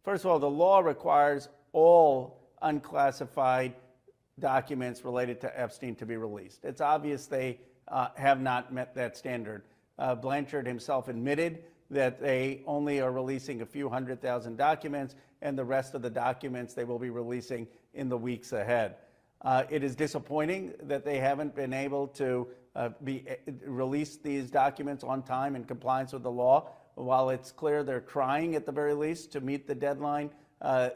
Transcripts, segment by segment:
First of all, the law requires all unclassified documents related to Epstein to be released. It's obvious they have not met that standard. Blanchard himself admitted that they only are releasing a few 100,000 documents, and the rest of the documents they will be releasing in the weeks ahead. It is disappointing that they haven't been able to release these documents on time in compliance with the law. While it's clear they're trying at the very least to meet the deadline,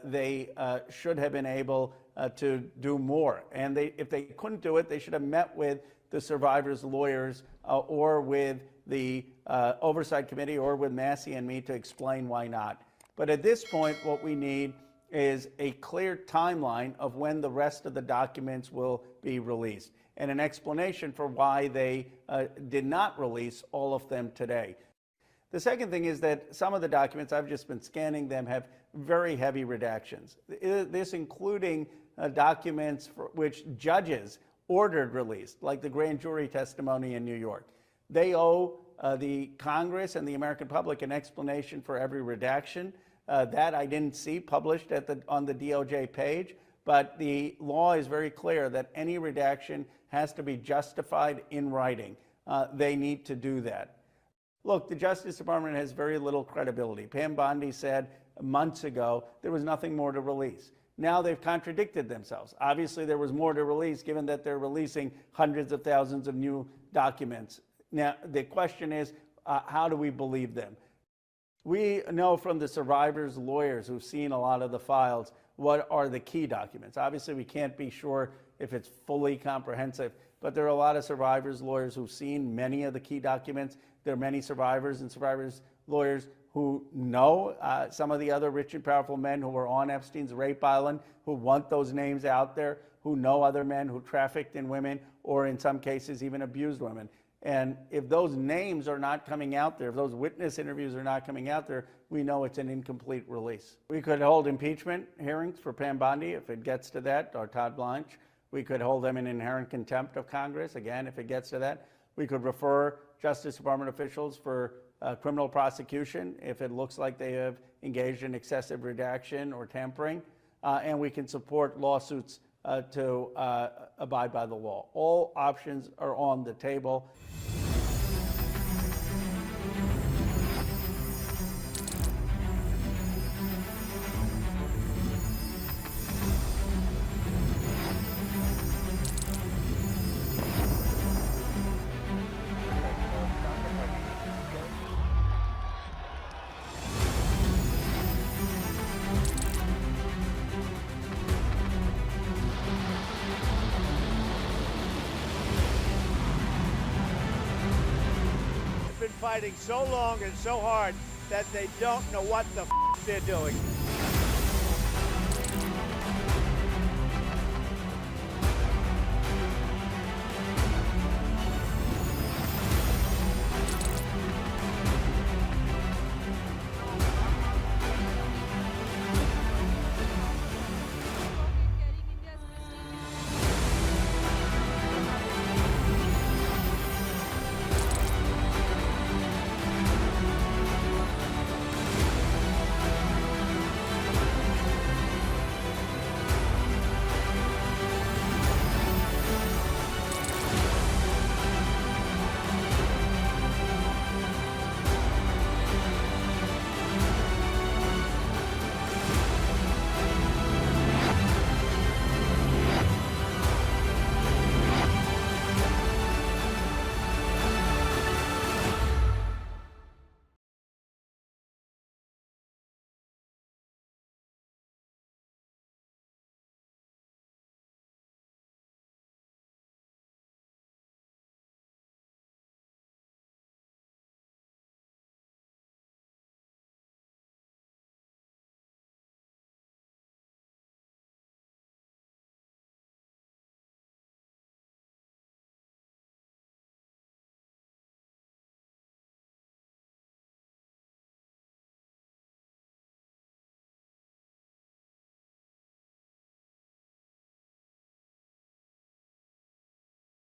they should have been able to do more. And if they couldn't do it, they should have met with the survivors' lawyers or with the Oversight Committee or with Massey and me to explain why not. But at this point, what we need is a clear timeline of when the rest of the documents will be released and an explanation for why they did not release all of them today. The second thing is that some of the documents, I've just been scanning them, have very heavy redactions. This including documents for which judges ordered released, like the grand jury testimony in New York. They owe the Congress and the American public an explanation for every redaction. That I didn't see published on the DOJ page, but the law is very clear that any redaction has to be justified in writing. They need to do that. Look, the Justice Department has very little credibility. Pam Bondi said months ago there was nothing more to release. Now they've contradicted themselves. Obviously, there was more to release, given that they're releasing hundreds of thousands of new documents. Now, the question is, how do we believe them? We know from the survivors' lawyers who've seen a lot of the files what are the key documents. Obviously, we can't be sure if it's fully comprehensive, but there are a lot of survivors' lawyers who've seen many of the key documents. There are many survivors and survivors' lawyers who know some of the other rich and powerful men who were on Epstein's rape island, who want those names out there, who know other men who trafficked in women or in some cases even abused women. And if those names are not coming out there, if those witness interviews are not coming out there, we know it's an incomplete release. We could hold impeachment hearings for Pam Bondi if it gets to that, or Todd Blanche. We could hold them in inherent contempt of Congress, again, if it gets to that. We could refer Justice Department officials for criminal prosecution if it looks like they have engaged in excessive redaction or tampering. And we can support lawsuits to abide by the law. All options are on the table. Fighting so long and so hard that they don't know what the they're doing.